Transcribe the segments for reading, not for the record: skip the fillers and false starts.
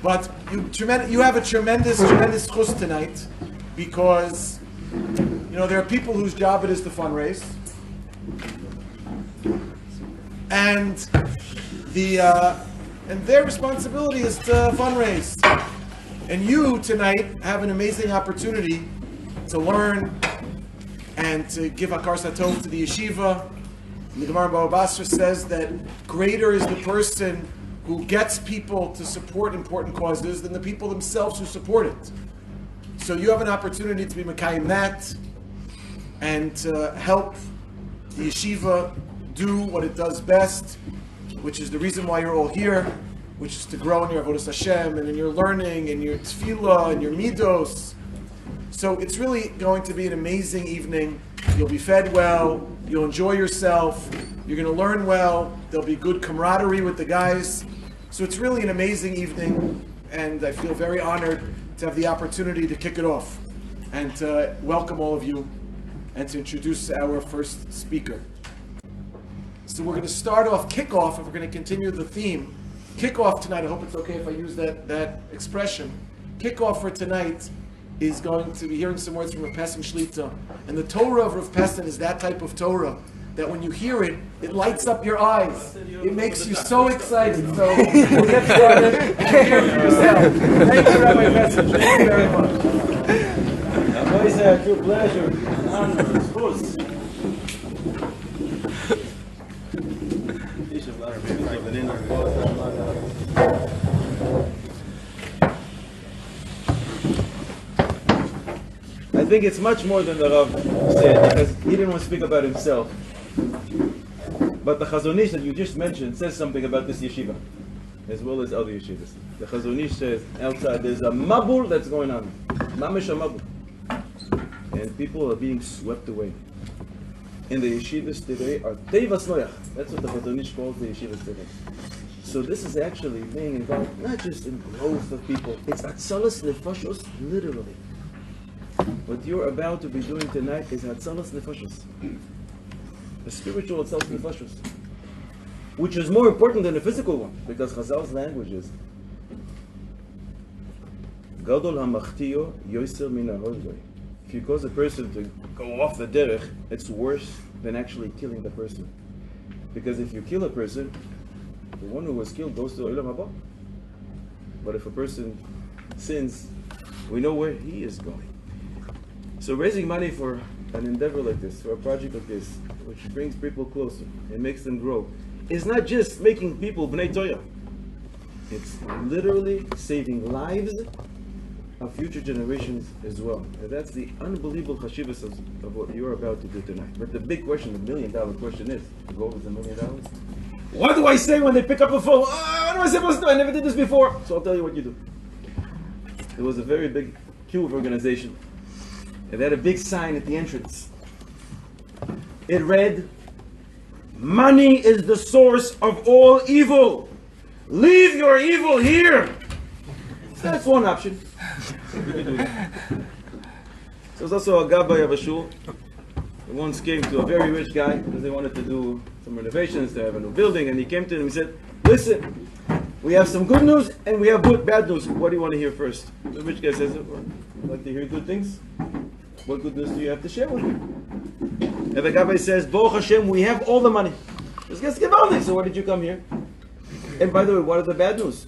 But you have a tremendous chus tonight, because there are people whose job it is to fundraise, and their responsibility is to fundraise. And you tonight have an amazing opportunity to learn and to give Hakar Satov to the Yeshiva. The Gemara in Baba Basra says that greater is the person who gets people to support important causes than the people themselves who support it. So you have an opportunity to be Mekayim that and to help the Yeshiva do what it does best, which is the reason why you're all here, which is to grow in your Avodas Hashem and in your learning and your tefillah and your midos. So it's really going to be an amazing evening. You'll be fed well, you'll enjoy yourself, you're going to learn well, there'll be good camaraderie with the guys. So it's really an amazing evening, and I feel very honored to have the opportunity to kick it off and to welcome all of you and to introduce our first speaker. So we're going to start off kickoff, and we're going to continue the theme. Kickoff tonight, I hope it's okay if I use that expression. Kickoff for tonight is going to be hearing some words from Rav Pessin Shlita. And the Torah of Rav Pessin is that type of Torah that when you hear it, it lights up your eyes. It makes you so excited. So we'll get started and you'll hear it for yourself. Thank you, Rabbi Pessin. Thank you very much. Rabbi, it's a true pleasure. Honor, spurs. I think it's much more than the Rav said, because he didn't want to speak about himself. But the Chazon Ish that you just mentioned says something about this yeshiva, as well as other yeshivas. The Chazon Ish says outside there's a mabul that's going on. Mamish a mabul. And people are being swept away. And the yeshivas today are teivas noyach. That's what the Chazon Ish calls the yeshivas today. So this is actually being involved not just in growth of people, it's atzalas nefashos, literally. What you're about to be doing tonight is atzalas nefashos. The spiritual atzalas nefashos. Which is more important than the physical one, because Chazal's language is Gadol hamachtiyo yoser min ha'hodvei. If you cause a person to go off the derech, it's worse than actually killing the person. Because if you kill a person, the one who was killed goes to Olam Haba. But if a person sins, we know where he is going. So raising money for an endeavor like this, for a project like this, which brings people closer and makes them grow, is not just making people Bnei Torah. It's literally saving lives of future generations as well. And that's the unbelievable chashivas of what you're about to do tonight. But the big question, the $1 million question is, the goal is $1 million. What do I say when they pick up a phone? What am I supposed to do? I never did this before. So I'll tell you what you do. There was a very big Kibbutz organization. It had a big sign at the entrance. It read, "Money is the source of all evil. Leave your evil here." So that's one option. So there's also a gabbai of a shul who once came to a very rich guy because they wanted to do some renovations, to have a new building, and he came to him and said, "Listen, we have some good news and we have bad news. What do you want to hear first?" The rich guy says, "Well, I'd like to hear good things. What good news do you have to share with me?" And the gabbai says, "Baruch Hashem, we have all the money." This guy's gewaldig. So why did you come here? And by the way, what are the bad news?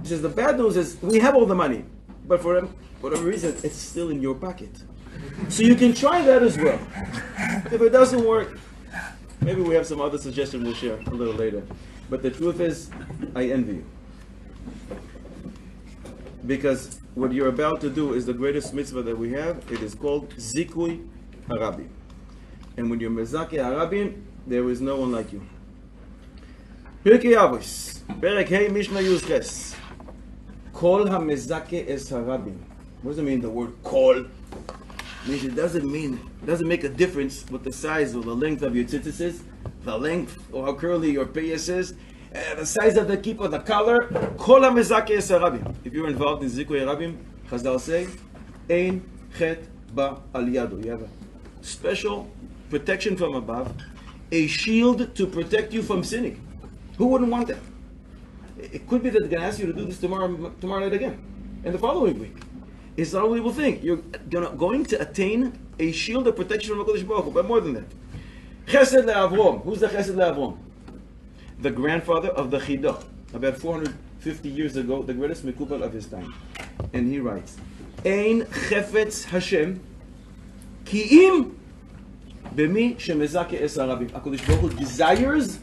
He says, the bad news is we have all the money, but for whatever reason, it's still in your pocket. So you can try that as well. If it doesn't work, maybe we have some other suggestion we'll share a little later. But the truth is, I envy you. Because what you're about to do is the greatest mitzvah that we have. It is called Zikui Harabim. And when you're Mezake Harabim, there is no one like you. Pirkei Avos, Perek Hey Mishnah Yuzches. Kol HaMezake Es Harabim. What does it mean, the word kol? It means it doesn't make a difference what the size or the length of your tzitzis is, the length or how curly your payas is, the size of the kippah, the color. Kol HaMezake Es Harabim. If you're involved in Zikui Harabim, Chazal say, Ein Chet Ba Al Yado. You have a special protection from above, a shield to protect you from sinning. Who wouldn't want that? It could be that they're going to ask you to do this tomorrow night again, and the following week. It's an unbelievable thing. You're going to attain a shield of protection from HaKadosh Baruch Hu, but more than that. Chesed le'Avrom. Who's the Chesed le'Avrom? The grandfather of the Chidah, about 450 years ago, the greatest Mekubal of his time. And he writes, Ein chefetz Hashem ki im b'mi shemezake es harabim. HaKadosh Baruch Hu desires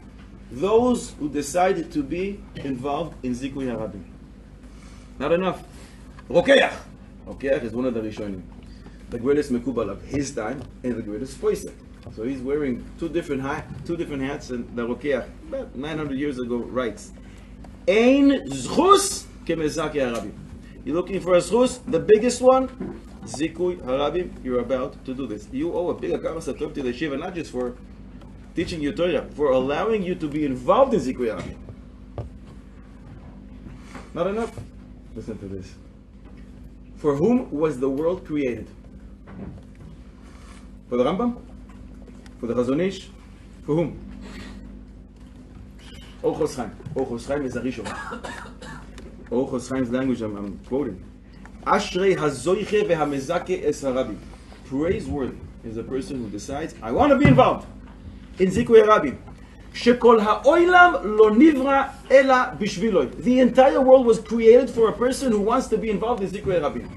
those who decide to be involved in Zikui Harabim. Not enough. Rokeach. Rokeach is one of the Rishonim. The greatest Mekubal of his time and the greatest Poisek. So he's wearing two different hats, and the Rokeach, about 900 years ago, writes, Ein zchus kemezake harabim. You're looking for a zchus, the biggest one, Zikui Harabim, you're about to do this. You owe a big akaras atov to the Yeshiva, not just for teaching you Torah, for allowing you to be involved in Zikui Harabim. Not enough? Listen to this. For whom was the world created? For the Rambam? For the Chazon Ish? For whom? Ochos Chaim. Ochos Chaim is a Rishon. Ochos Chaim's language I'm quoting. Ashrei hazoiche vehamezake es harabim. Praiseworthy is a person who decides, I want to be involved in Zikui Harabim. Shekol ha'olam lo nivra ela bishviloi. The entire world was created for a person who wants to be involved in Zikui Harabim.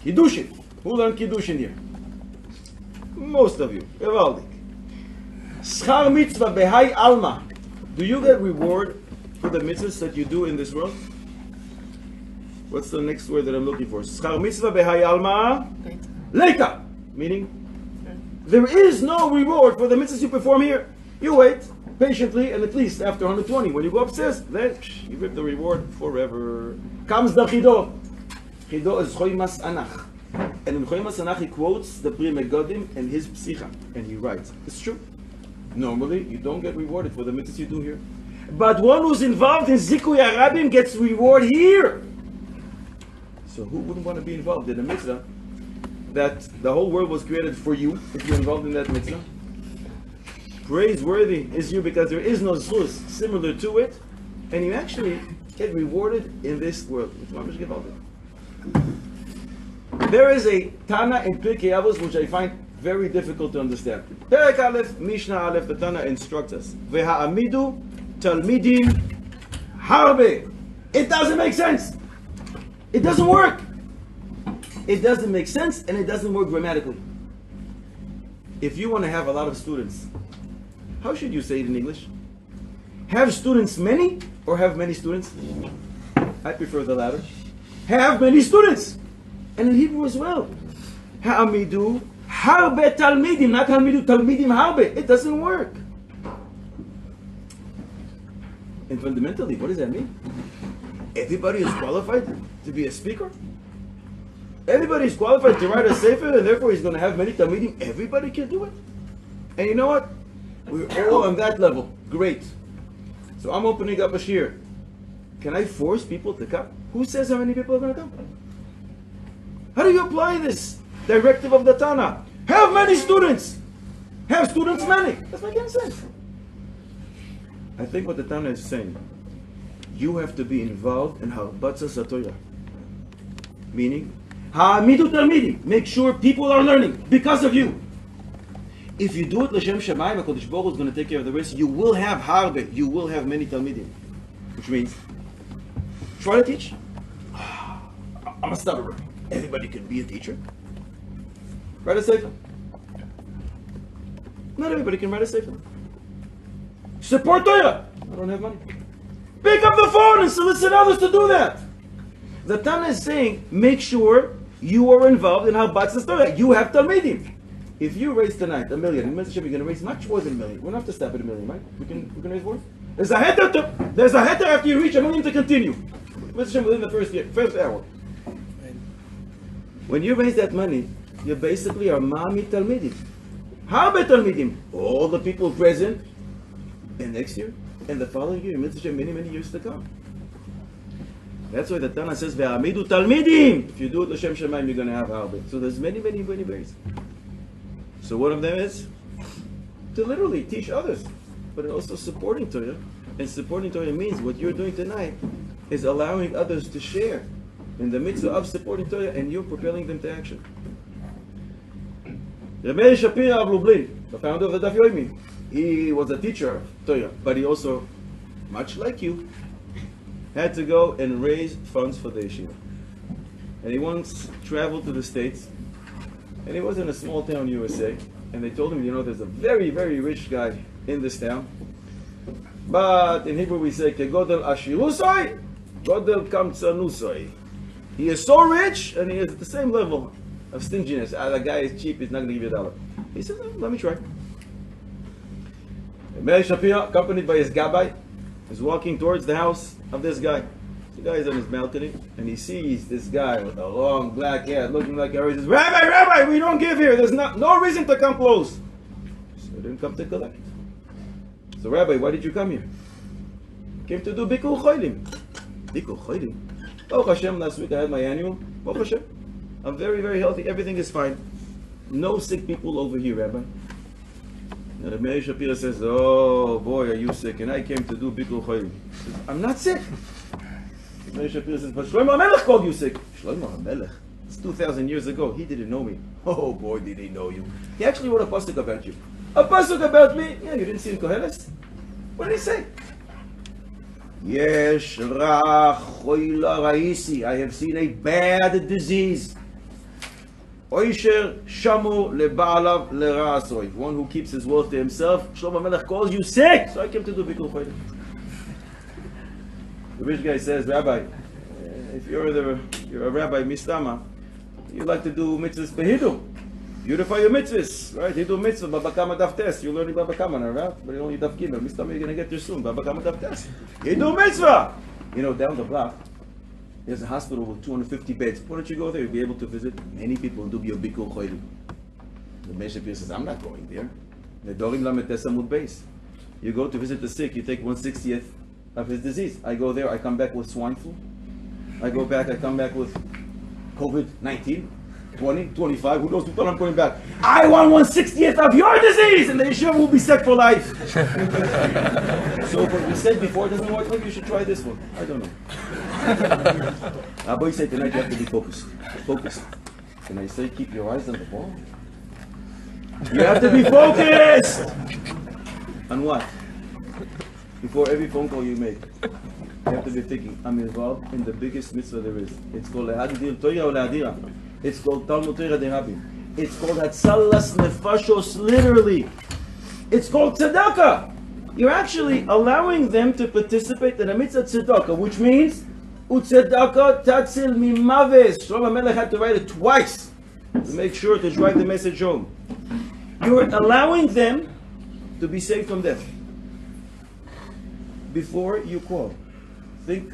Kiddushin. Who learned Kiddushin here? Most of you. Evaldik. Schar mitzvah behai alma. Do you get reward for the mitzvahs that you do in this world? What's the next word that I'm looking for? Schar mitzvah behai alma. Leika. Meaning, there is no reward for the mitzvahs you perform here. You wait patiently, and at least after 120, when you go upstairs, then you get the reward forever. Comes the Chido. Chido is Choymas Anach. And in Choymas Anach he quotes the Pri Megadim and his Psicha. And he writes, it's true. Normally, you don't get rewarded for the mitzvahs you do here. But one who's involved in Zikui Harabim gets reward here. So who wouldn't want to be involved in a mitzvah that the whole world was created for you, if you're involved in that mitzvah? Praiseworthy is you because there is no zchus similar to it, and you actually get rewarded in this world. There is a Tana in Pirkei Avos which I find very difficult to understand. Perek Aleph, Mishnah Aleph, the Tana instructs us. Veha'amidu talmidim harbe. It doesn't make sense. It doesn't work. It doesn't make sense, and it doesn't work grammatically. If you want to have a lot of students, how should you say it in English? Have students many, or have many students? I prefer the latter. Have many students. And in Hebrew as well. Ha'amidu harbe talmidim, not ha'amidu talmidim harbe. It doesn't work. And fundamentally, what does that mean? Everybody is qualified to be a speaker? Everybody is qualified to write a sefer, and therefore he's going to have many talmidim. Everybody can do it. And you know what? We're all on that level. Great. So I'm opening up a shir. Can I force people to come? Who says how many people are going to come? How do you apply this directive of the Tana? Have many students. Have students many. That's not making sense. I think what the Tana is saying, you have to be involved in Harbatzas HaTorah. Meaning, Ha'amidu Talmidim. Make sure people are learning because of you. If you do it L'Shem Shamayim, HaKadosh Baruch Hu is going to take care of the rest. You will have harbe. You will have many Talmidim. Which means, try to teach. I'm a stutterer. Everybody can be a teacher. Write a sefer. Not everybody can write a sefer. Support Torah. I don't have money. Pick up the phone and solicit others to do that. The Tana is saying, make sure you are involved in Harbatzas Torah. You have Talmidim. If you raise tonight $1 million, in Mitzvah you're going to raise much more than $1 million. We don't have to stop at $1 million, right? We can raise more. There's a heter after you reach $1 million to continue. Mitzvah within the first hour. When you raise that money, you basically are Mami Talmidim. Harbe Talmidim. All the people present. And next year, and the following year, Mitzvah many, many years to come. That's why the Tana says, Ve'amidu Talmidim. If you do it L'Shem Shamayim, you're going to have harbe. So there's many, many, many ways. So one of them is to literally teach others. but also supporting Torah. And supporting Torah means what you're doing tonight is allowing others to share in the mitzvah of supporting Torah, and you're propelling them to action. Rabbi Shapira of Lublin, the founder of the Daf Yomi, he was a teacher of Torah, but he also, much like you, had to go and raise funds for the yeshiva. And he once traveled to the States, and he was in a small town, USA, and they told him, there's a very, very rich guy in this town, but in Hebrew we say, Kegodel Ashirusoi, Godel Kamtsanusoi. He is so rich, and he is at the same level of stinginess. The guy is cheap, he's not going to give you $1. He said, let me try. Meir Shapira, accompanied by his gabbai, is walking towards the house of this guy. The guy is on his balcony, and he sees this guy with a long black hair, looking like a. He says, Rabbi, we don't give here. There's no reason to come close. So I didn't come to collect. So Rabbi, why did you come here? Came to do Bikul Cholim. Bikul Cholim? Baruch Hashem, last week I had my annual. Baruch Hashem. I'm very, very healthy. Everything is fine. No sick people over here, Rabbi. And the Meir Shapira says, oh boy, are you sick? And I came to do Bikul Cholim. I'm not sick. The Meir Shapira says, but Shlomo HaMelech called you sick. Shlomo HaMelech? It's 2,000 years ago. He didn't know me. Oh boy, did he know you. He actually wrote a pasuk about you. A pasuk about me? Yeah, you didn't see in Koheles? What did he say? Yesh ra choila raisi. I have seen a bad disease. Oisher shamu leba'alav lera'asoi. One who keeps his wealth to himself. Shlomo HaMelech calls you sick. So I came to do Bikul Cholim. The rich guy says, Rabbi, if you're a rabbi mistama, you like to do mitzvahs behidu. Beautify your mitzvahs, right? Hidu mitzvah, Baba Kama Daf Tes. You're learning Baba Kama now, right? But you only Daf Gimel. Mistama, you're going to get there soon. Baba Kama Daf Tes. Hidu mitzvah. Down the block, there's a hospital with 250 beds. Why don't you go there? You'll be able to visit many people and do your Bikul Cholim. The Meir Shapira says, I'm not going there. Nedorim lamed tes amud beis. You go to visit the sick, you take 1/60th of his disease. I go there, I come back with swine flu. I go back, I come back with COVID-19, 20, 25, who knows what I'm coming back. I want 1/60th of your disease, and the Yeshiva will be set for life. So what we said before doesn't work, maybe you should try this one. I don't know. Abba said tonight you have to be focused. Focused. Can I say keep your eyes on the ball? You have to be focused! On what? Before every phone call you make, you have to be thinking, I'm involved in the biggest mitzvah there is. It's called Lehadir Torah or Lehadira. It's called Talmud Torah de Rabim. It's called Hatzalas Nefashos, literally. It's called Tzedakah. You're actually allowing them to participate in a mitzvah tzedakah, which means Utzedakah Tatzil Mimaves. Shlomo HaMelech had to write it twice to make sure to drive the message home. You're allowing them to be saved from death. Before you call, think,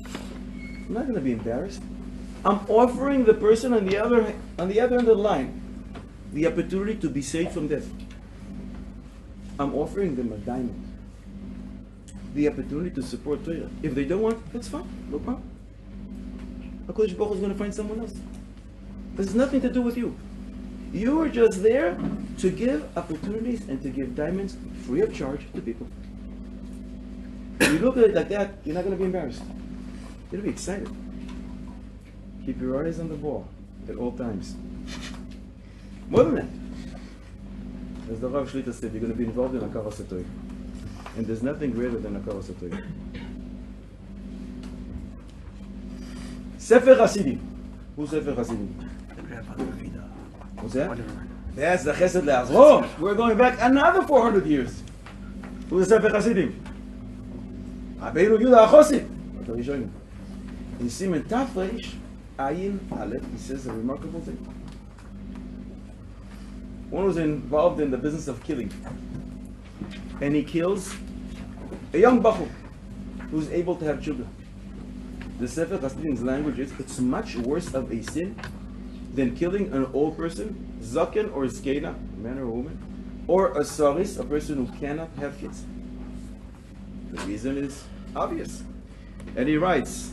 I'm not going to be embarrassed. I'm offering the person on the other end of the line the opportunity to be saved from death. I'm offering them a diamond. The opportunity to support Torah. If they don't want, that's fine, no problem. HaKadosh Baruch Hu is going to find someone else. This has nothing to do with you. You are just there to give opportunities and to give diamonds free of charge to people. If you look at it like that, you're not going to be embarrassed. You're going to be excited. Keep your eyes on the ball at all times. More than that, as the Rav Shlita said, you're going to be involved in Hakaras HaTorah. And there's nothing greater than Hakaras HaTorah. Sefer Hasidim. Who's Sefer Hasidim? Who's that? That's the Chesed Le'azro. We're going back another 400 years. Who's the Sefer Hasidim? Rabbeinu Yudah HaChosid. In Siman Tafresh, Ayin Aleph, he says a remarkable thing. One was involved in the business of killing. And he kills a young Bachur who's able to have children. The Sefer Hasidim's language is, it's much worse of a sin than killing an old person, Zaken or Skena, a man or a woman, or a Saris, a person who cannot have kids. The reason is obvious. And he writes,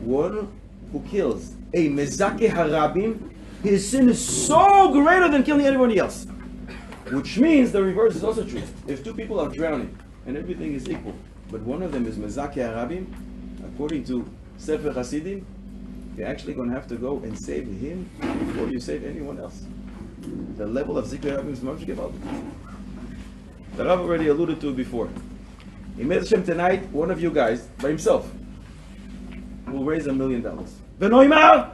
one who kills a Mezake Harabim, his sin is so greater than killing anybody else. Which means the reverse is also true. If two people are drowning and everything is equal, but one of them is Mezaki Arabim, according to Sefer Hasidim, you're actually going to have to go and save him before you save anyone else. The level of Zikr Arabim is much gewaltig. The Rav already alluded to it before. He made Hashem tonight, one of you guys, by himself, will raise $1 million. V'noimar!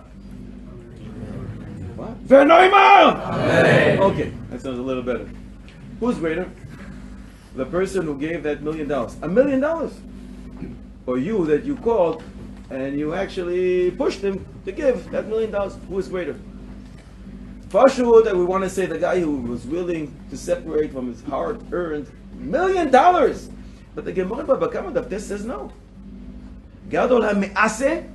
What? V'noimar! Okay, that sounds a little better. Who's greater? The person who gave that $1 million. $1 million! Or you that you called and you actually pushed him to give that $1 million. Who is greater? For sure that we want to say the guy who was willing to separate from his hard-earned $1 million. But the Gemara Baba Kama Daf says no. Gadol ha'me'aseh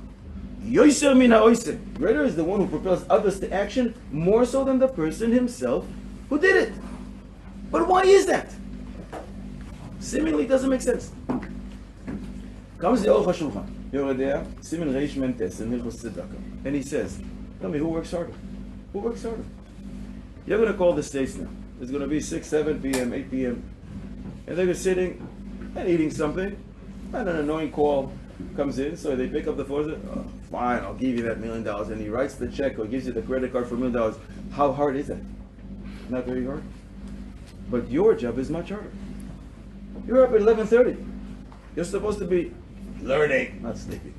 yoiser min ha'oiseh. Greater is the one who propels others to action more so than the person himself who did it. But why is that? Seemingly doesn't make sense. Comes the Aruch HaShulchan, Yoredea, Siman Reish Mentes, in Hilchos Tzedakah, and he says, tell me, who works harder? Who works harder? You're going to call the states now. It's going to be 6, 7 p.m., 8 p.m. And they're sitting and eating something, and an annoying call comes in, so they pick up the phone and say, oh, fine, I'll give you that $1 million. And he writes the check or gives you the credit card for $1 million. How hard is that? Not very hard. But your job is much harder. You're up at 11:30. You're supposed to be learning, not sleeping.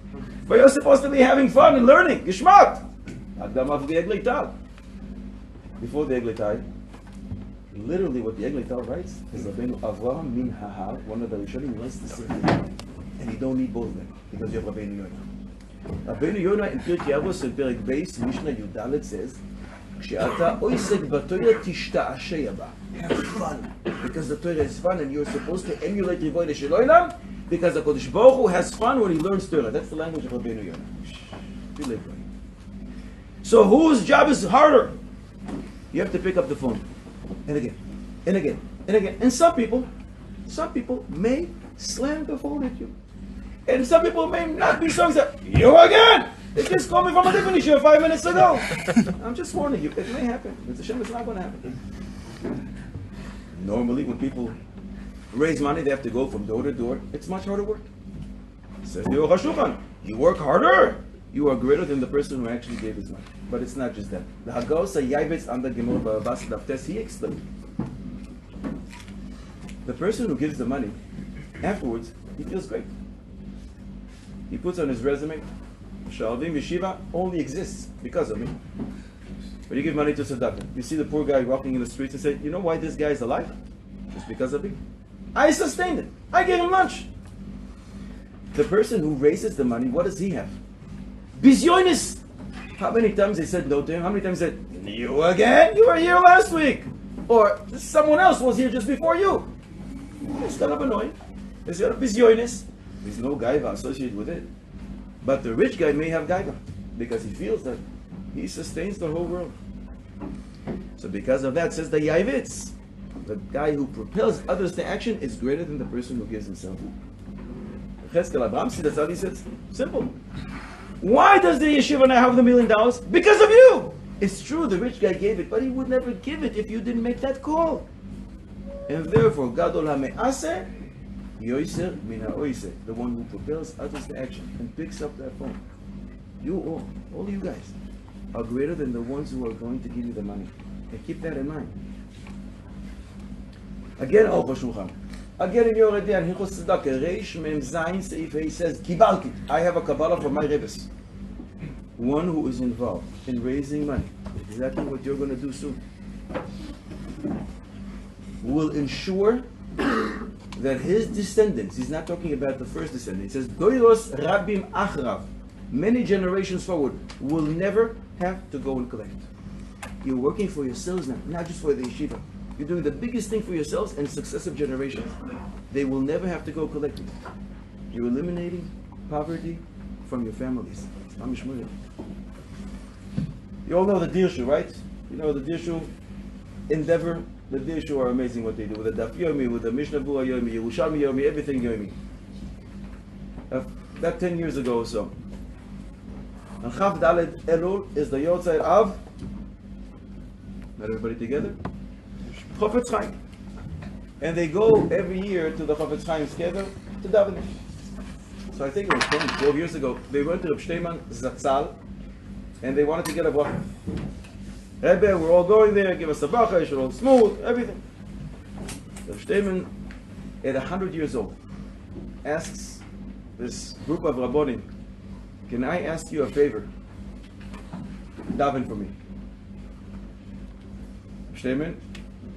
But you're supposed to be having fun and learning. Gishmat! Before the Eglitai, literally what the Eglitai writes is Rabbeinu Avraham min Hahar, one of the Rishonim, writes the same thing. And you don't need both of them, because you have Rabbeinu Yonah. Rabbeinu Yonah in Pirkei Avos in Perek Beis, Mishnah Yudalet says, כשאתה עוסק בתורה תשתעשע בה. Have fun, because the Torah is fun and you're supposed to emulate Ribono Shel Olam, because the Kodesh Baruch Hu has fun when he learns Torah. That's the language of Rabbeinu Yonah. So whose job is harder? You have to pick up the phone. And again, and again, and again. And some people may slam the phone at you. And some people may not be so upset. You again! They just called me from a different issue 5 minutes ago. I'm just warning you, it may happen. It's a shame, it's not going to happen. Normally, when people raise money, they have to go from door to door. It's much harder work. Says the Aruch HaShulchan, you work harder. You are greater than the person who actually gave his money. But it's not just that. The Hagos HaYavetz under Gemara Baba Daf Tes, he explained. The person who gives the money, afterwards, he feels great. He puts on his resume, Shalvim Yeshiva only exists because of me. But you give money to tzedakah. You see the poor guy walking in the streets and say, you know why this guy is alive? Just because of me. I sustained it. I gave him lunch. The person who raises the money, what does he have? Bizyonis. How many times they said no to him? How many times they said, you again? You were here last week. Or someone else was here just before you. It's kind of annoying. There's got a bizyonis. There's no gaiva associated with it. But the rich guy may have gaiva because he feels that he sustains the whole world. So because of that, says the Yavitz, the guy who propels others to action is greater than the person who gives himself. Cheskel Abraham, see that's how he says, simple. Why does the yeshiva now have the $1 million? Because of you! It's true, the rich guy gave it, but he would never give it if you didn't make that call. And therefore, Gadol HaMe'aseh, Yoiser min ha'oiseh, the one who propels others to action and picks up that phone. You all you guys, are greater than the ones who are going to give you the money. And keep that in mind. Again, Aruch HaShulchan. Again in your idea, in Hilchos Tzedakah, Reish Mem Zayin Seif, he says, Kibalki, I have a Kabbalah for my Rebbes. One who is involved in raising money, exactly what you're going to do soon, will ensure that his descendants, he's not talking about the first descendant, he says, Doiros Rabim Achrav, many generations forward, will never have to go and collect. You're working for yourselves now, not just for the yeshiva. You're doing the biggest thing for yourselves and successive generations. They will never have to go collect it. You're eliminating poverty from your families. You all know the Dirshu, right? You know the Dirshu endeavor. The Dirshu are amazing what they do. With the Daf Yomi, with the Mishnah Bura Yomi, Yerushalmi Yomi, everything Yomi. That 10 years ago or so. And Chav Daled Elul is the Yotzei of, not everybody together? Chofetz Chaim. And they go every year to the Chofetz Chaim's kever to daven. So I think it was 10, 12 years ago, they went to Reb Shteiman Zatzal, and they wanted to get a bracha. Rebbe, we're all going there, give us a bracha, it should all smooth, everything. Reb Shteiman, at 100 years old, asks this group of Rabbonim, can I ask you a favor? Daven for me. Reb Shteiman,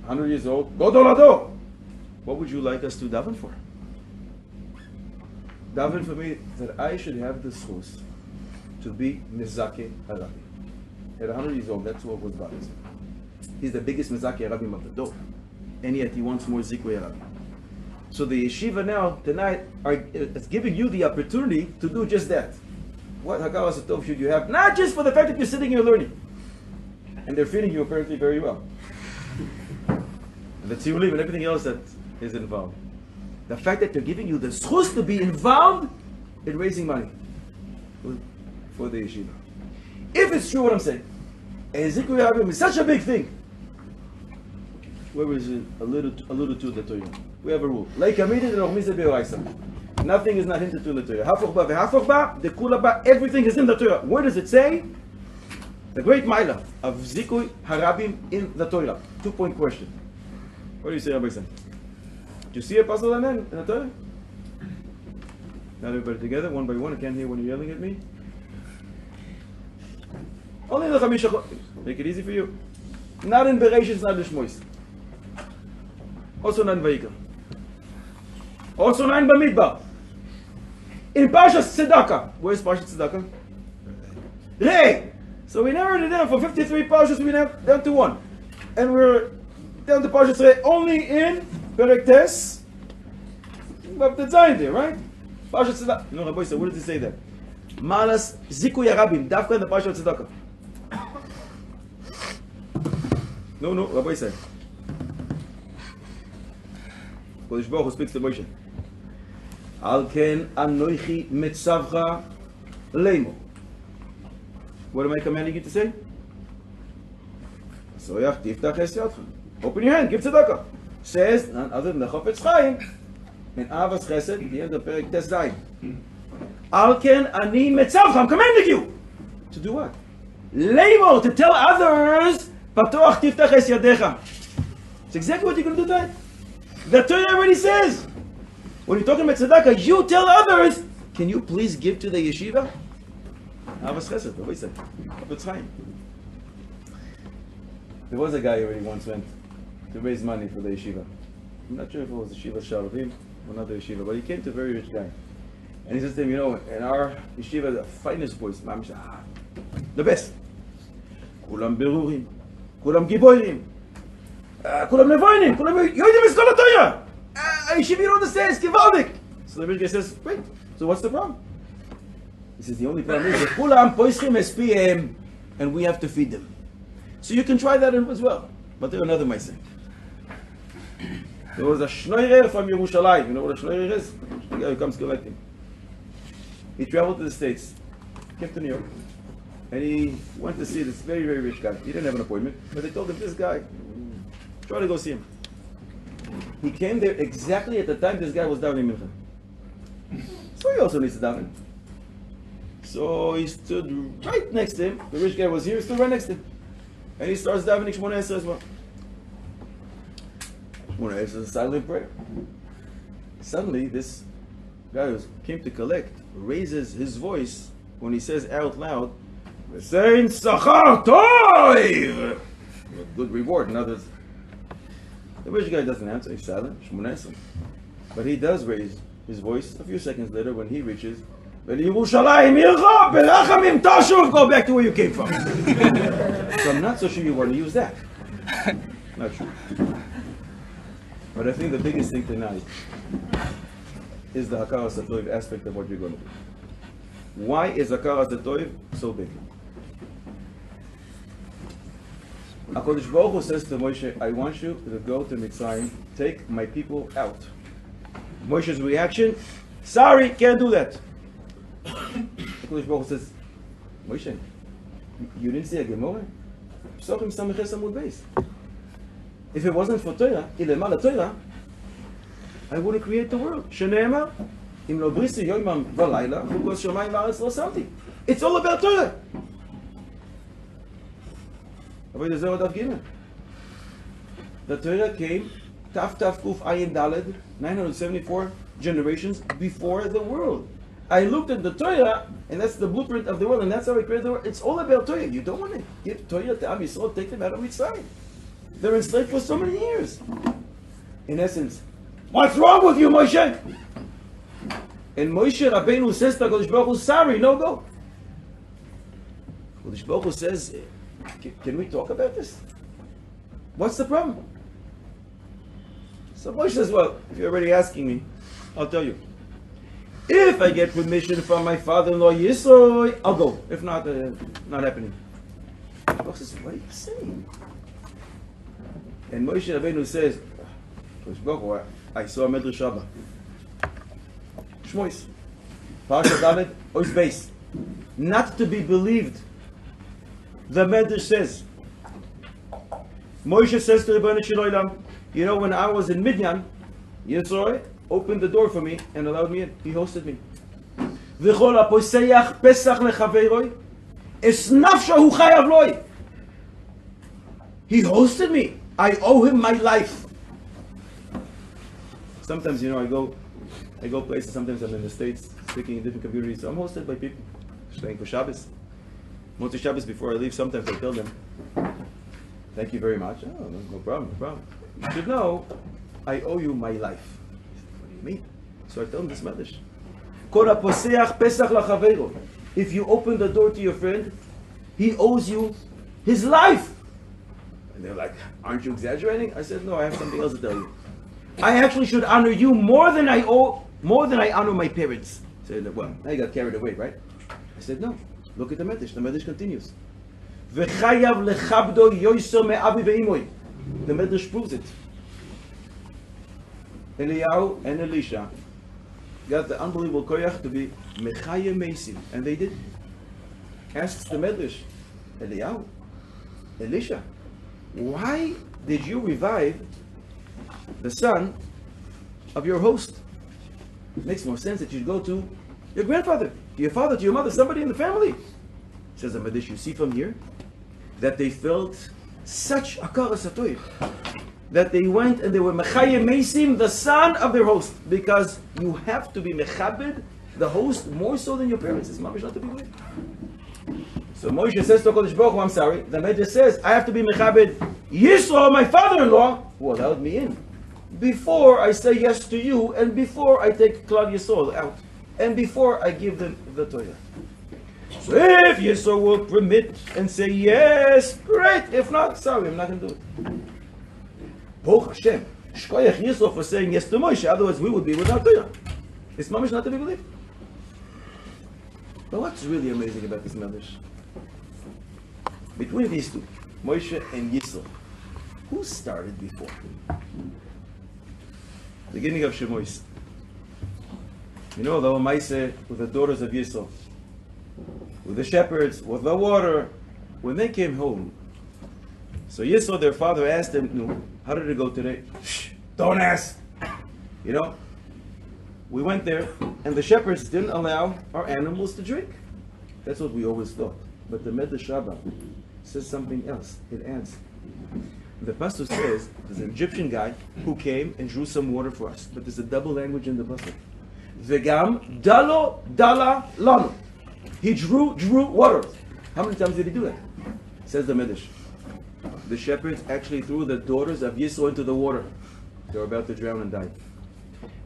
100 years old, go door to door. What would you like us to daven for? Daven for me that I should have the source to be Mizake Harabi. At 100 years old, that's what was bothering him. He's the biggest Mizake Harabim of the door. And yet he wants more Zikwe Harabim. So the yeshiva now, tonight, is giving you the opportunity to do just that. What Hakaras Hatov should you have? Not just for the fact that you're sitting here learning. And they're feeding you apparently very well. And the Tziulim and everything else that is involved. The fact that they're giving you the schus to be involved in raising money for the yeshiva. If it's true what I'm saying, and Zikri Harabim is such a big thing, where is it alluded to the Torah? We have a rule. Nothing is not hinted to in the Torah. Everything is in the Torah. Where does it say? The great Maila of Zikui Harabim in the Torah. 2-point question. What do you say, Rabbi Sam? Do you see a puzzle in the Torah? Not everybody together, one by one. I can't hear when you're yelling at me. Only in the Chamisha. Make it easy for you. Not in Bereshit, not in Shmois. Also not in Vayikra. Also not in Bamidbar. In Parshas Tzedakah. Where's Parshas Tzedakah? Rei! So we narrowed it down from 53 Parshas, we narrowed down to 1. And we're down to Parshas Rei only in Perek Tes. But the Zayin there, right? Parshas Tzedakah. No, Rabbi, so what does it say there? Malas Zikui Harabim. Dafka in the Parshas Tzedakah. No, Rabbi said. Kodesh Baruch Hu speaks to Moshe. Al ken anoichi metzavcha leimo. What am I commanding you to say? Soyach tiftach es yadcha. Open your hand, give tzedakah. Says none other than the Chofetz Chaim in Avas Chesed at the end of Perek Tes Zayin. Al ken ani metzavcha. I'm commanding you to do what? Leimo, to tell others. Patoach tiftach es yadecha. It's exactly what you're going to do tonight. The Torah already says, when you're talking about tzedakah, you tell others, can you please give to the yeshiva? Avas Chesed, what is that? Chofetz Chaim. There was a guy who already once went to raise money for the yeshiva. I'm not sure if it was the Yeshiva Shalavim or another yeshiva, but he came to a very rich guy. And he says to him, you know, in our yeshiva, the finest boys, the best. Kulam berurim, kulam giborim. כולם נבוינים, כולם יודעים את כל התורה. הישיבה don't understand, it's gewaldig. So the rich guy says, wait, so what's the problem? He says, the only problem is that כולם poischim SPM and we have to feed them. So you can try that as well. But there's another Maaseh. There was a shnoirer from Yerushalayim. You know what a shnoirer is? The guy who comes collecting. He traveled to the States, came to New York, and he went to see this very, very rich guy. He didn't have an appointment, but they told him, this guy, try to go see him. He came there exactly at the time this guy was davening mincha. So he also needs to daven. So he stood right next to him. The rich guy was here, he stood right next to him. And he starts davening Shmona Esrei as well. Shmona Esrei is a silent prayer. Suddenly, this guy who came to collect raises his voice when he says out loud, "V'sein sachar toiv!" Good reward. In others, the rich guy doesn't answer, he's silent, Shmona Esrei. But he does raise his voice a few seconds later when he reaches, "V'liyerushalayim yircha, berachamim tashuv," go back to where you came from. So I'm not so sure you want to use that. Not sure. But I think the biggest thing tonight is the Hakaras HaToiv aspect of what you're going to do. Why is Hakaras HaToiv so big? HaKadosh Baruch Hu says to Moshe, I want you to go to Mitzrayim, take my people out. Moshe's reaction, sorry, can't do that. HaKadosh Baruch Hu says, Moshe, you didn't see a Gemara? Psachim Samech Amud Beis. If it wasn't for Torah, I wouldn't create the world. Shene'emar, im lo brisi yoimam v'layla, v'kos shomayim v'aretz lo samti. It's all about Torah. The Torah came, Taf Kuf Ayin Daled, 974 generations before the world. I looked at the Torah, and that's the blueprint of the world, and that's how I created the world. It's all about Torah. You don't want to give Torah to Am Yisrael, take them out of Mitzrayim. They're enslaved for so many years. In essence, what's wrong with you, Moshe? And Moshe Rabbeinu says to HaKadosh Baruch Hu, sorry, no go. HaKadosh Baruch Hu says, can we talk about this? What's the problem? So Moshe says, well, if you're already asking me, I'll tell you. If I get permission from my father-in-law Yisro, I'll go. If not, not happening. Moshe says, what are you saying? And Moshe Rabbeinu says, I saw a Medrash Rabbah. Shmois. Parashat Dalet, Ois Beis. Not to be believed. The Medrash says, Moshe says to Rebbeinu Shel, you know, when I was in Midyan, Yisro opened the door for me and allowed me in. He hosted me. V'chol haposeach pesach lechaveiroi, es nafsho hu chayav loi. He hosted me. I owe him my life. Sometimes, you know, I go places. Sometimes I'm in the States, speaking in different communities. So I'm hosted by people, staying for Shabbos. Motzi Shabbos, before I leave, sometimes I tell them, thank you very much. Oh, no problem, no problem. You should know, I owe you my life. What do you mean? So I tell them this message. If you open the door to your friend, he owes you his life. And they're like, aren't you exaggerating? I said, no, I have something else to tell you. I actually should honor you more than I honor my parents. I said, well, now you got carried away, right? I said, no. Look at the Medrash. The Medrash continues. The Medrash proves it. Eliyahu and Elisha got the unbelievable koyach to be Mechayim Meisim, and they did. Asks the Medrash, Eliyahu, Elisha, why did you revive the son of your host? It makes more sense that you'd go to your grandfather, to your father, to your mother, somebody in the family. Says the Medrash, you see from here that they felt such akara satoy that they went and they were Mechayim Meisim, the son of their host, because you have to be Mechabed, the host, more so than your parents. It's mamish not to be with. So Moshe says to HaKadosh Baruch Hu, I'm sorry. The Medrash says, I have to be Mechabed Yisro, my father-in-law, who allowed me in, before I say yes to you, and before I take Klal Yisrael out, and before I give them the Torah. So if Yisro will permit and say yes, great. If not, sorry, I'm not going to do it. Baruch Hashem, Shkoyach Yisro for saying yes to Moshe, otherwise we would be without Torah. It's mamish not to be believed. But what's really amazing about this Medrash? Between these two, Moshe and Yisro, who started before? Beginning of Shemois. You know, the Maaseh with the daughters of Yisro, with the shepherds, with the water, when they came home. So Yisro, their father, asked them, no, how did it go today? Shh, don't ask. You know, we went there, and the shepherds didn't allow our animals to drink. That's what we always thought. But the Medrash Rabbah says something else. It adds. The pastor says there's an Egyptian guy who came and drew some water for us. But there's a double language in the pastor. Vegam dalo dala lanu. He drew water. How many times did he do that? Says the Medrash. The shepherds actually threw the daughters of Yisro into the water. They were about to drown and die.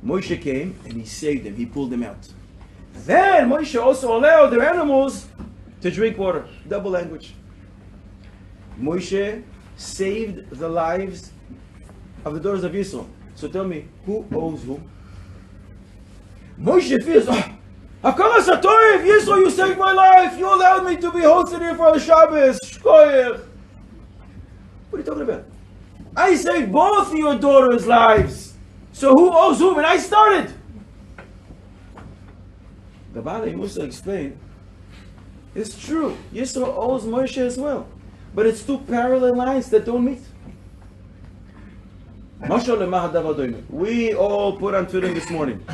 Moshe came and he saved them. He pulled them out. Then Moshe also allowed their animals to drink water. Double language. Moshe saved the lives of the daughters of Yisro. So tell me, who owes who? Moshe feels, Hakara Satoyev, Yisro, you saved my life. You allowed me to be hosted here for a Shabbos. Shkoyach. What are you talking about? I saved both your daughters' lives. So who owes whom? And I started. The Baalei Musa explained, it's true. Yisro owes Moshe as well. But it's two parallel lines that don't meet. We all put on tefillin this morning.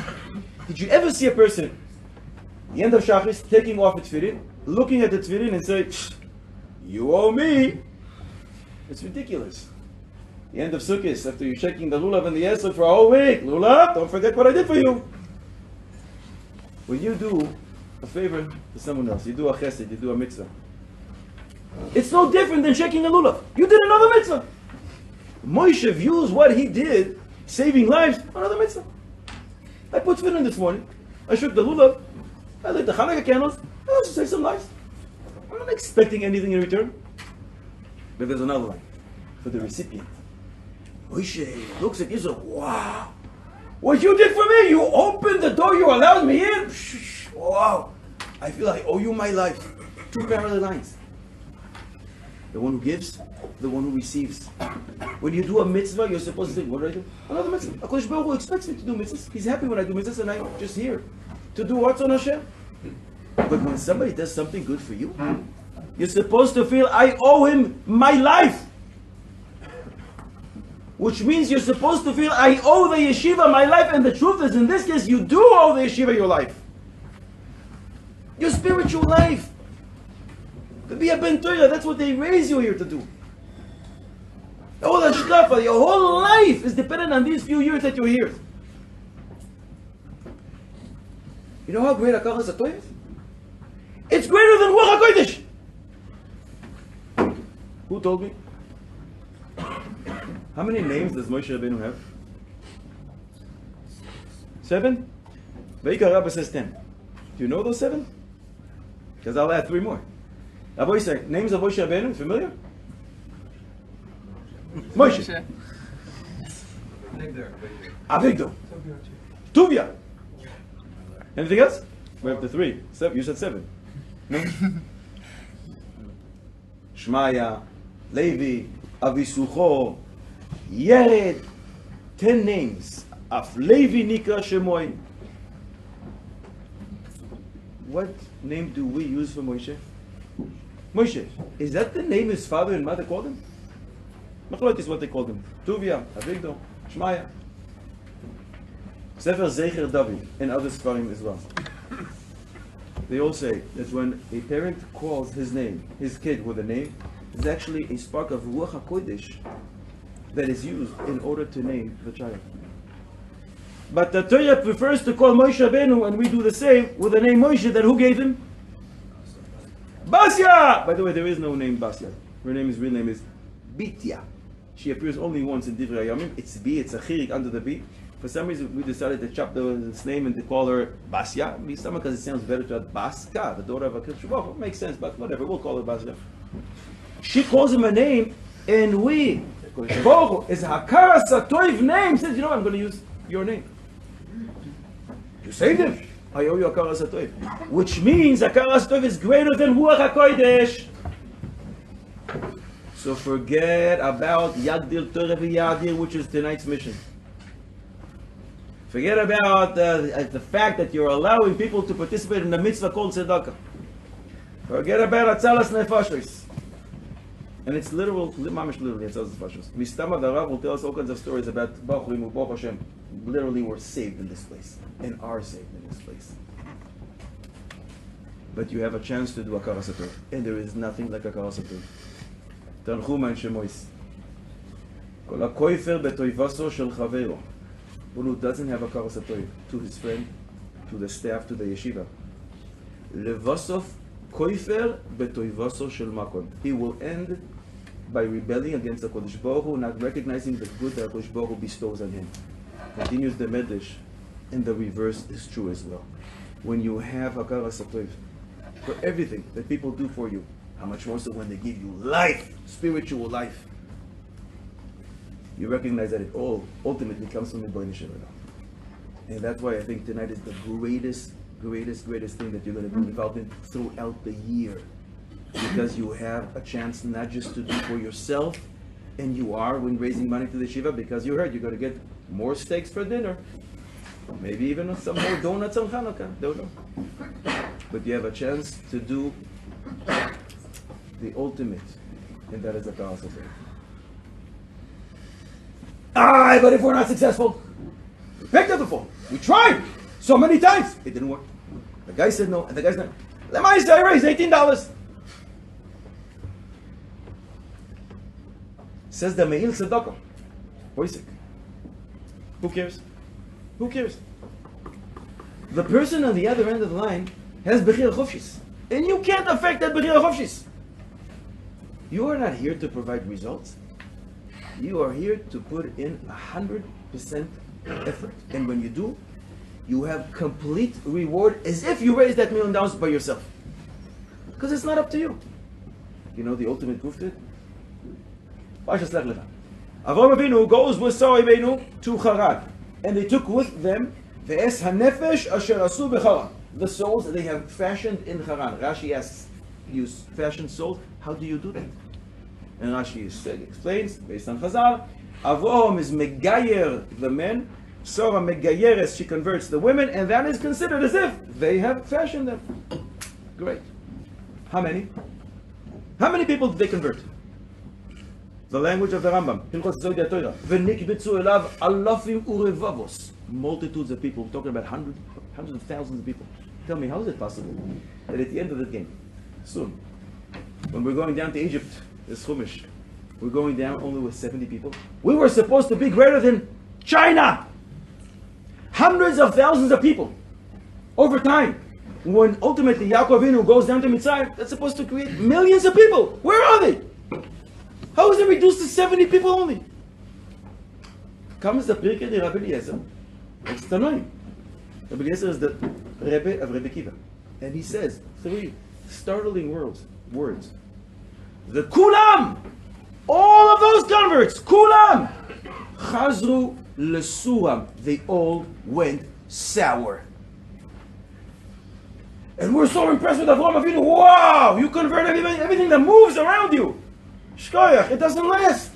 Did you ever see a person, the end of Shachris, taking off its tefillin, looking at the tefillin and say, you owe me? It's ridiculous. The end of Sukkot, after you're shaking the lulav and the yesod for a whole week, lulav, don't forget what I did for you. When you do a favor to someone else, you do a chesed, you do a mitzvah, it's no different than shaking a lulav. You did another mitzvah. Moshe views what he did, saving lives, another mitzvah. I put tefillin this morning. I shook the lulav. I lit the Hanukkah candles. I also say some lies. I'm not expecting anything in return. But there's another line for the recipient. Moshe looks at Yisrael. Wow, what you did for me! You opened the door. You allowed me in. Wow, I feel I owe you my life. Two parallel lines. The one who gives, the one who receives. When you do a mitzvah, you're supposed to think, what do I do? Another mitzvah. HaKadosh Baruch Hu expects me to do mitzvahs. He's happy when I do mitzvahs, and I'm just here to do what's on Hashem. But when somebody does something good for you, you're supposed to feel, I owe him my life. Which means you're supposed to feel, I owe the yeshiva my life. And the truth is, in this case, you do owe the yeshiva your life. Your spiritual life. To be a ben Torah, that's what they raise you here to do. All the shkafa, your whole life is dependent on these few years that you're here. You know how great Akaras HaTorah is? It's greater than Ruach HaKodesh. Who told me? How many names does Moshe Rabbeinu have? 7? Vayikra Rabbah says 10. Do you know those 7? Because I'll add 3 more. Rabbi say, names of Moshe Rabbeinu, familiar? Moshe. Avigdor. Tuvia. Anything else? We have the 3. You said 7. No? Shmaya, Levi, Avisucho, Yered. 10 names. Af Levi Nikra Shemoy. What name do we use for Moshe? Moshe. Is that the name his father and mother called him? Machlot is what they called him. Tuvia, Avigdor, Shmaya. Sefer Zecher David and other Sfarim as well. They all say that when a parent calls his kid with a name, there's actually a spark of Ruach HaKodesh that is used in order to name the child. But the Torah prefers to call Moshe Rabbeinu, and we do the same with the name Moshe that who gave him? Basya! By the way, there is no name Basya. Her real name is Bitya. She appears only once in Divrei Hayamim. It's B, it's a chirik under the B. For some reason, we decided to chop this name and to call her Basya. Because it sounds better to have Baska, the daughter of a Kirchhoff. It makes sense, but whatever, we'll call her Basya. She calls him a name, and we, Baruch is Hakaras HaTorah name, says, you know, I'm going to use your name. You saved him. I owe you Hakaras HaTorah. Which means Hakaras HaTorah is greater than Ruach HaKodesh. So forget about Yagdir Torah v'Yagdir, which is tonight's mission. Forget about the fact that you're allowing people to participate in the mitzvah called tzedakah. Forget about Atzalas Nefashos. And it's mamish literally Atzalas Nefashos. Mistama the Rav will tell us all kinds of stories about Baruch Hu, Baruch Hashem. Literally we're saved in this place. And are saved in this place. But you have a chance to do Hakaras HaTorah. And there is nothing like Hakaras HaTorah. Tanchuma and Shemois. Kol hakoifer betoivaso shel chaveiro. One who doesn't have Hakaras HaTorah, to his friend, to the staff, to the yeshiva. Levasof koifer betoivaso shel makom. He will end by rebelling against the Kodesh Baruch Hu, not recognizing the good that Kodesh Baruch Hu bestows on him. Continues the Medrash, and the reverse is true as well. When you have Hakaras HaTorah for everything that people do for you, how much more so when they give you life, spiritual life. You recognize that it all ultimately comes from the Bnei Yeshiva. And that's why I think tonight is the greatest thing that you're going to be involved in throughout the year. Because you have a chance not just to do for yourself, and you are when raising money to the Yeshiva, because you heard you're going to get more steaks for dinner. Maybe even some more donuts on Hanukkah. Don't know. But you have a chance to do the ultimate, and that is Hakaras HaTorah. But if we're not successful, we picked up the phone. We tried so many times. It didn't work. The guy said no, and the guy's not. Lemaisa, I raised $18. Says the Me'il Tzedakah. Poisik. Who cares? Who cares? The person on the other end of the line has Bechira Chofshis. And you can't affect that Bechira Chofshis. You are not here to provide results. You are here to put in 100% effort. And when you do, you have complete reward as if you raised that $1 million by yourself. Because it's not up to you. You know the ultimate proof to it? Avraham Avinu goes with Sarah Avinu to Haran. And they took with them the souls that they have fashioned in Haran. Rashi asks, you fashion souls, how do you do that? And Rashi explains, based on Chazal, Avraham is Megayer the men, Sarah Megayeres, she converts the women, and that is considered as if they have fashioned them. Great. How many? How many people did they convert? The language of the Rambam, multitudes of people, we're talking about hundreds of thousands of people. Tell me, how is it possible that at the end of the game, soon, when we're going down to Egypt, this Chumash, we're going down only with 70 people? We were supposed to be greater than China! Hundreds of thousands of people over time. When ultimately Yaakov Avinu goes down to Mitzrayim, that's supposed to create millions of people. Where are they? How is it reduced to 70 people only? Comes the Pirkei de Rabbi Eliezer. It's the name. Rabbi Eliezer is the Rebbe of Rebbe Kiva. And he says 3 startling words. The Kulam! All of those converts, Kulam! Chazru lesuram. They all went sour. And we're so impressed with Avraham Avinu. Wow! You convert everything that moves around you. Shkoyach, it doesn't last.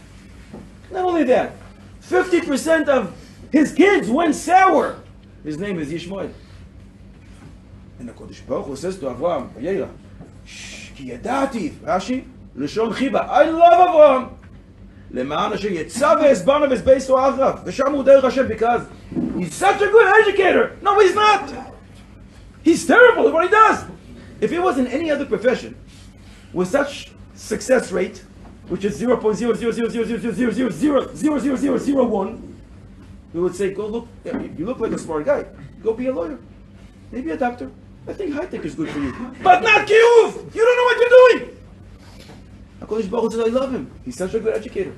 Not only that, 50% of his kids went sour. His name is Yishmael. And the Kodesh Baruch Hu says to Avraham, Vayera, ki yadati, Rashi, Lishon Chiba, I love Avraham. Le'ma'an asher yetzav ve'esbana ve'esbeis to'achrav, v'sham hu derech Hashem, because he's such a good educator. No, he's not. He's terrible at what he does. If he was in any other profession with such success rate, which is 0.0000000000001, we would say, go look, you look like a smart guy. Go be a lawyer. Maybe a doctor. I think high-tech is good for you. But not Kiyuv! You don't know what you're doing! HaKadosh Baruch Hu says, I love him. He's such a good educator.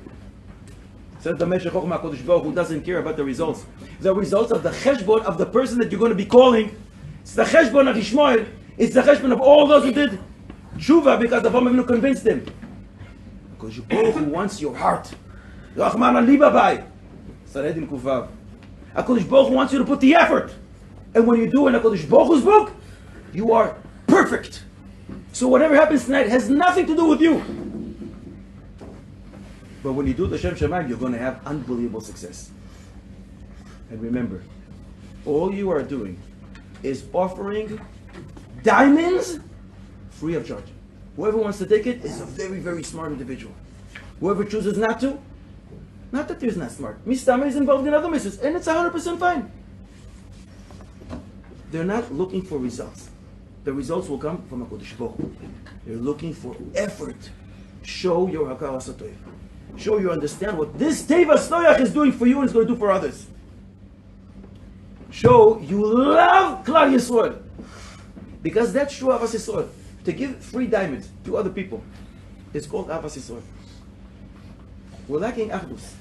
Says the Meshech Chochmah HaKadosh Baruch Hu doesn't care about the results. The results of the cheshbon of the person that you're going to be calling. It's the cheshbon of Yishmael. It's the cheshbon of all those who did tshuva because the Avraham Avinu convinced them. Because Baruch Hu wants your heart. Rachman alibabai. Saredim kuvav. HaKadosh Baruch Hu wants you to put the effort. And when you do in HaKadosh Baruch Hu's book, you are perfect. So whatever happens tonight has nothing to do with you. But when you do the Shem Shemayim, you're going to have unbelievable success. And remember, all you are doing is offering diamonds free of charge. Whoever wants to take it is a very, very smart individual. Whoever chooses not to, not that he's not smart. Mistama is involved in other missions, and it's 100% fine. They're not looking for results. The results will come from HaKadosh Baruch Hu. They're looking for effort. Show your Hakara Satoyah. Show you understand what this Teva Stoyach is doing for you and is going to do for others. Show you love Klal Yisrael. Because that's true Avas Yisrael. To give free diamonds to other people is called Avas Yisrael. We're lacking Achdus.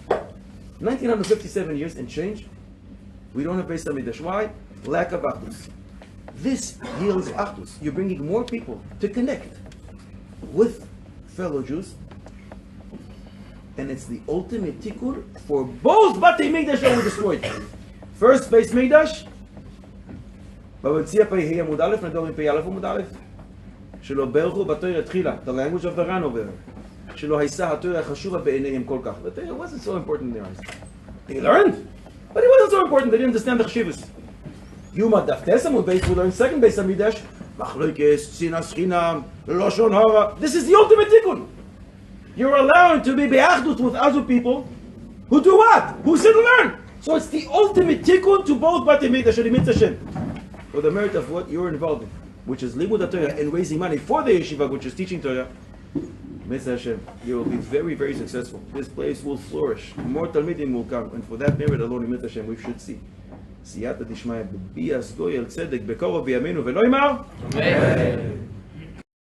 1957 years and change. We don't have Beis HaMikdash. Why? Lack of Achdus. This yields Achdus. You're bringing more people to connect with fellow Jews. And it's the ultimate tikkun for both Batei Mikdash that were destroyed. First Beis Mikdash, the language of the Ran over there. The Torah wasn't so important in their eyes. They learned, but it wasn't so important. They didn't understand the chshivas. Yuma Daf Tesamud Beis, we learned second Beis Hamidrash. This is the ultimate tikkun. You're allowed to be be'achdut with other people Who do what? Who said learn? So it's the ultimate tikkun to both Batei Mikdash and Mitzvah Hashem. For the merit of what you're involved in, which is Limud Torah and raising money for the yeshiva, which is teaching Torah, Mitzvah Hashem, you will be very, very successful. This place will flourish. More Talmidim will come. And for that merit alone in Mitzvah Hashem, we should see. Siyata Dishmaya, Bias Goy El Tzedek, Bekoro B'Yamenu, V'Noimar. Amen.